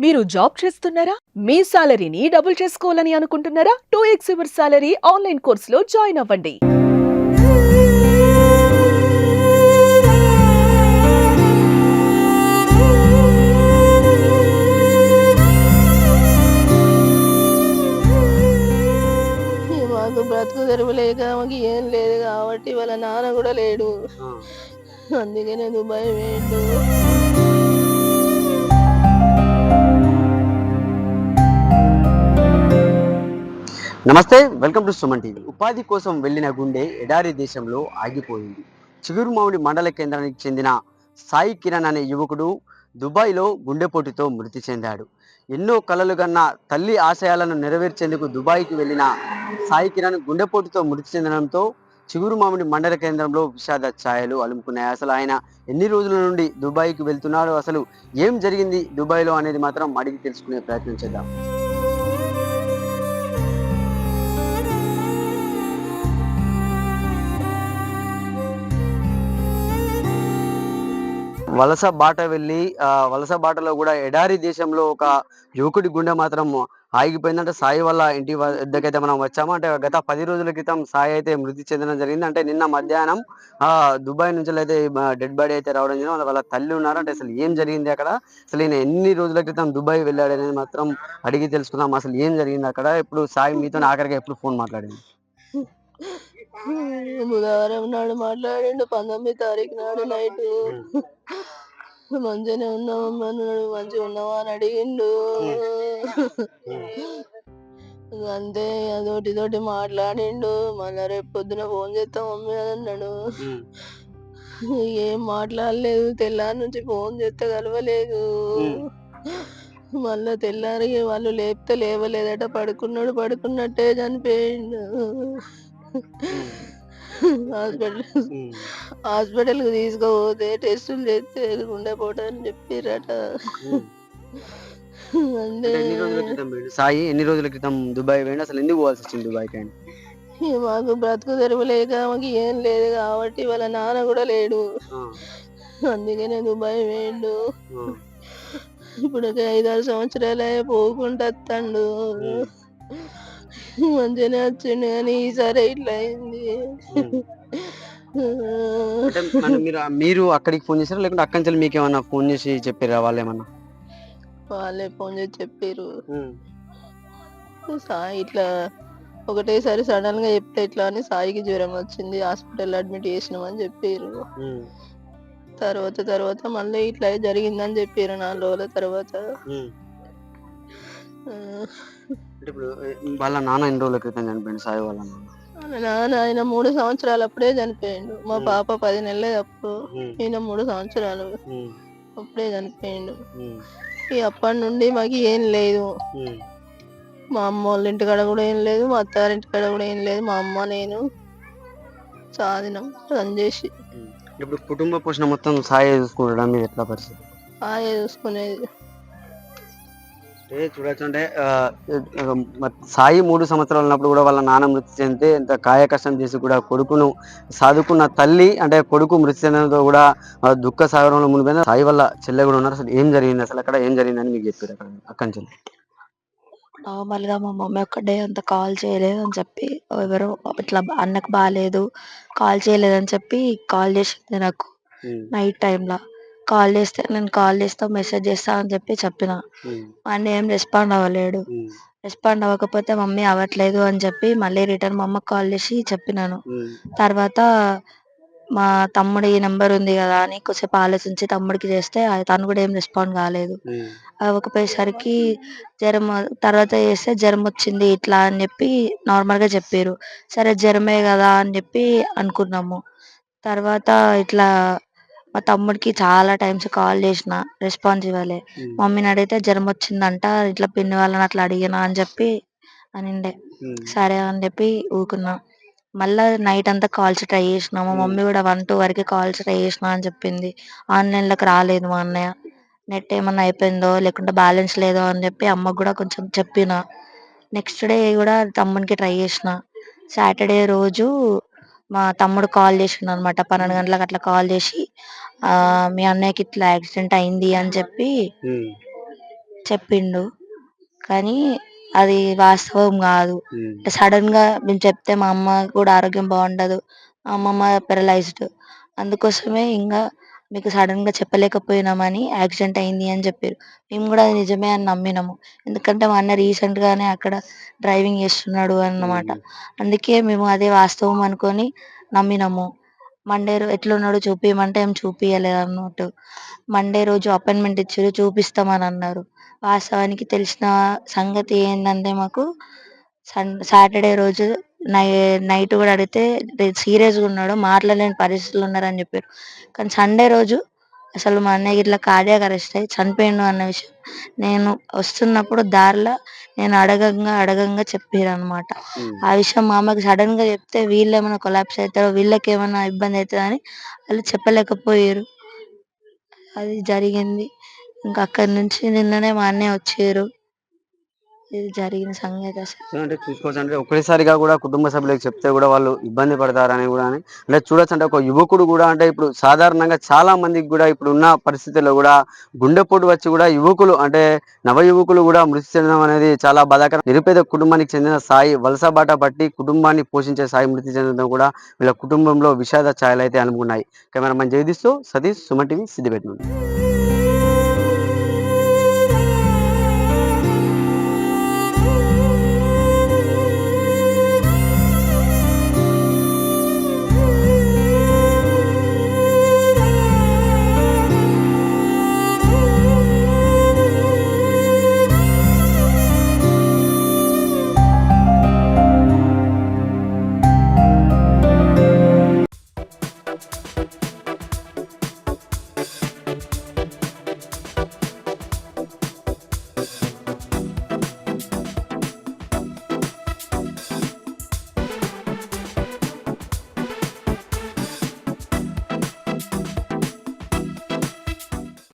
మీరు జాబ్ చేస్తున్నారా? మీ సాలరీని డబుల్ చేసుకోవాలని అనుకుంటున్నారా? 2x యువర్ సాలరీ ఆన్లైన్ కోర్సులో జాయిన్ అవ్వండి. మాకు బ్రతుకు తెరువు లేక మాకు ఏం లేదు కాబట్టి వాళ్ళ నాన్న కూడా లేడు. అందుకనే దుబాయ్ వేయండు. నమస్తే, వెల్కమ్ టు సుమన్ టీవీ. ఉపాధి కోసం వెళ్లిన గుండె ఎడారి దేశంలో ఆగిపోయింది. చిగురుమామిడి మండల కేంద్రానికి చెందిన సాయి కిరణ్ అనే యువకుడు దుబాయ్లో గుండెపోటుతో మృతి చెందాడు. ఎన్నో కలలు కన్న తల్లి ఆశయాలను నెరవేర్చేందుకు దుబాయ్కి వెళ్లిన సాయి కిరణ్ గుండెపోటుతో మృతి చెందడంతో చిగురుమామిడి మండల కేంద్రంలో విషాద ఛాయలు అలుముకున్నాయి. అసలు ఆయన ఎన్ని రోజుల నుండి దుబాయ్కి వెళ్తున్నాడు, అసలు ఏం జరిగింది దుబాయ్లో అనేది మాత్రం అడిగి తెలుసుకునే ప్రయత్నం చేద్దాం. వలస బాట వెళ్ళి వలస బాటలో కూడా ఎడారి దేశంలో ఒక యువకుడి గుండె మాత్రం ఆగిపోయిందంటే సాయి వల్ల ఇంటి వద్దకైతే మనం వచ్చాము. అంటే గత 10 రోజుల క్రితం సాయి అయితే మృతి చెందడం జరిగింది. అంటే నిన్న మధ్యాహ్నం దుబాయ్ నుంచి అయితే డెడ్ బాడీ అయితే రావడం జరిగింది. వాళ్ళ తల్లి ఉన్నారు. అంటే అసలు ఏం జరిగింది అక్కడ, అసలు ఈయన ఎన్ని రోజుల క్రితం దుబాయ్ వెళ్ళాడు అనేది మాత్రం అడిగి తెలుసుకుందాం. అసలు ఏం జరిగింది అక్కడ. ఇప్పుడు సాయి మీతో ఆఖరిగా ఎప్పుడు ఫోన్ మాట్లాడింది? బుధవారం నాడు మాట్లాడిండు. 19 తారీఖు నాడు నైట్ మంచిగానే ఉన్నావమ్మా, నువ్వు మంచిగా ఉన్నావా అని అడిగిండు. అంతే, అదోటి మాట్లాడిండు. మళ్ళా రేపు పొద్దున ఫోన్ చేస్తాం మమ్మీ అని అన్నాడు. ఏం మాట్లాడలేదు. తెల్లారి నుంచి ఫోన్ చేస్తే కలవలేదు. మళ్ళా తెల్లారి వాళ్ళు లేపితే లేవలేదట. పడుకున్నట్టే చనిపోయిండు. హాస్పిటల్కి తీసుకుపోతే టెస్టులు చేస్తే గుండెపోటు అని చెప్పిరట. అంటే సాయి ఎన్ని రోజుల క్రితం దుబాయ్ పోయింది, అసలు ఎందుకు పోవాల్సి వచ్చింది దుబాయ్కి? మాకు బ్రతుకు తెరువు లేక మాకు ఏం లేదు కాబట్టి వాళ్ళ నాన్న కూడా లేడు. అందుకనే దుబాయ్ వేయండు. ఇప్పుడు 5-6 సంవత్సరాలే పోకుండా వస్తాడు. మంచిగానే వచ్చిండు కానీ ఈసారి ఇట్లా అయింది. మీరు అక్కడికి ఫోన్ చేశారా, లేకుంటే అక్కడి నుంచి మీకు ఏమన్నా ఫోన్ చేసి చెప్పారా వాళ్ళు ఏమన్నా? వాళ్ళే ఫోన్ చేసి చెప్పారు. సాయి ఇట్లా ఒకటేసారి సడన్ గా చెప్తే ఇట్లా అని సాయికి జ్వరం వచ్చింది, హాస్పిటల్ అడ్మిట్ చేసినామని చెప్పారు. తర్వాత మళ్ళీ ఇట్లా జరిగిందని చెప్పారు 4 రోజుల తర్వాత. వాళ్ళ నాన్న ఎన్ని రోజుల క్రితం చనిపోయింది సాయి వాళ్ళ నాన్న? ఆయన 3 సంవత్సరాలు అప్పుడే చనిపోయిండు. మా పాప 10 నెలలే అప్పుడు, ఈయన 3 సంవత్సరాలు అప్పుడే చనిపోయిండు. అప్పటి నుండి మాకు ఏం లేదు. మా అమ్మ వాళ్ళ ఇంటికాడ కూడా ఏం లేదు, మా అత్తారింటికాడ కూడా ఏం లేదు. మా అమ్మ నేను సాధినం రన్ చేసి. ఇప్పుడు కుటుంబ పోషణ మొత్తం సాయి చూసుకుంటాడా? మీరు ఎట్లా పరిస్థితి? సాయి చూసుకునేది. చూడొచ్చు అంటే సాయి 3 సంవత్సరాలు ఉన్నప్పుడు కూడా వాళ్ళ నాన్న మృతి చెందితే ఎంత కాయ కష్టం చేసి కూడా కొడుకును సాదుకున్న తల్లి, అంటే కొడుకు మృతి చెందడంతో కూడా దుఃఖ సాగరంలో మునిపోయిన సాయి వల్ల చెల్లె కూడా ఉన్నారు. అసలు ఏం జరిగింది, అసలు అక్కడ ఏం జరిగిందని మీకు చెప్పారు అక్కడ అక్కడి నుంచి? నార్మల్ గా మా మమ్మీ ఒక్కడే అంత కాల్ చేయలేదు అని చెప్పి, ఎవరో ఇట్లా అన్నకు బాగాలేదు కాల్ చేయలేదని చెప్పి కాల్ చేసింది నాకు నైట్ టైంలో. కాల్ చేస్తే నేను కాల్ చేస్తా మెసేజ్ చేస్తా అని చెప్పిన. అన్న ఏం రెస్పాండ్ అవ్వలేడు. రెస్పాండ్ అవ్వకపోతే మమ్మీ అవ్వట్లేదు అని చెప్పి మళ్ళీ రిటర్న్ మా అమ్మకి కాల్ చేసి చెప్పినాను. తర్వాత మా తమ్ముడి నెంబర్ ఉంది కదా అని కొద్దిసేపు ఆలోచించి తమ్ముడికి చేస్తే తను కూడా ఏం రెస్పాండ్ కాలేదు. అవ్వకపోయేసరికి జ్వరం, తర్వాత చేస్తే జ్వరం వచ్చింది ఇట్లా అని చెప్పి నార్మల్ గా చెప్పారు. సరే జ్వరమే కదా అని చెప్పి అనుకున్నాము. తర్వాత ఇట్లా మా తమ్ముడికి చాలా టైమ్స్ కాల్ చేసిన, రెస్పాన్స్ ఇవ్వలే. మమ్మీని అడిగితే జ్వరం వచ్చిందంట, ఇట్లా పిన్ని వాళ్ళని అట్లా అడిగినా అని చెప్పి అనిండే. సరే అని చెప్పి ఊకున్నా. మళ్ళా నైట్ అంతా కాల్స్ ట్రై చేసిన. మా మమ్మీ కూడా 1-2 వరకు కాల్స్ ట్రై చేసిన అని చెప్పింది. ఆన్లైన్ లోకి రాలేదు మా అన్నయ్య. నెట్ ఏమన్నా అయిపోయిందో లేకుంటే బ్యాలెన్స్ లేదో అని చెప్పి అమ్మకు కూడా కొంచెం చెప్పిన. నెక్స్ట్ డే కూడా తమ్మునికి ట్రై చేసిన. సాటర్డే రోజు మా తమ్ముడు కాల్ చేసిండు అనమాట. 12 గంటలకు అట్లా కాల్ చేసి మీ అన్నయ్యకి ఇట్లా యాక్సిడెంట్ అయింది అని చెప్పి చెప్పిండు. కానీ అది వాస్తవం కాదు. అంటే సడన్ గా మేము చెప్తే మా అమ్మ కూడా ఆరోగ్యం బాగుండదు. మా అమ్మమ్మ పెరలైజ్డ్. అందుకోసమే ఇంకా మీకు సడన్ గా చెప్పలేకపోయినామని యాక్సిడెంట్ అయింది అని చెప్పారు. మేము కూడా అది నిజమే అని నమ్మినాము. ఎందుకంటే మా అన్న రీసెంట్ గానే అక్కడ డ్రైవింగ్ చేస్తున్నాడు అన్నమాట. అందుకే మేము అదే వాస్తవం అనుకొని నమ్మినాము. మండే ఎట్లున్నాడో చూపియమంటే ఏం చూపియలేదు అన్నట్టు. మండే రోజు అపాయింట్మెంట్ ఇచ్చిర్రు, చూపిస్తామని అన్నారు. వాస్తవానికి తెలిసిన సంగతి ఏందంటే మాకు సాటర్డే రోజు నై నైట్ కూడా అడిగితే సీరియస్గా ఉన్నాడు, మాట్లాడలేని పరిస్థితులు ఉన్నారని చెప్పారు. కానీ సండే రోజు అసలు మా అన్నయ్య ఇట్లా కార్డియాక్ అరెస్ట్ అయ్యి చనిపోయిండు అన్న విషయం నేను వస్తున్నప్పుడు దారిలో నేను అడగంగా చెప్పారు అనమాట. ఆ విషయం మా అమ్మకి సడన్ గా చెప్తే వీళ్ళు ఏమైనా కొలాప్స్ అవుతారో, వీళ్ళకి ఏమైనా ఇబ్బంది అవుతుందని వాళ్ళు చెప్పలేకపోయారు. అది జరిగింది. ఇంకా అక్కడి నుంచి నిన్ననే మా అన్నయ్య వచ్చారు. ఇది జరిగిన సంగతి అసలు. సో అంటే చూసుకోవచ్చు అంటే ఒకేసారిగా కూడా కుటుంబ సభ్యులకు చెప్తే కూడా వాళ్ళు ఇబ్బంది పడతారని కూడా అంటే చూడొచ్చు. అంటే ఒక యువకుడు కూడా అంటే ఇప్పుడు సాధారణంగా చాలా మందికి కూడా ఇప్పుడు ఉన్న పరిస్థితుల్లో కూడా గుండెపోటు వచ్చి కూడా యువకులు అంటే నవ యువకులు కూడా మృతి చెందడం అనేది చాలా బాధాకరం. నిరుపేద కుటుంబానికి చెందిన సాయి వలస బాట పట్టి కుటుంబాన్ని పోషించే సాయి మృతి చెందడం కూడా వీళ్ళ కుటుంబంలో విషాద ఛాయలు అయితే అనుకున్నాయి. కెమెరామెన్ జగదీష్తో సతీష్, సుమన్ టీవీ, సిద్దిపేట నుండి.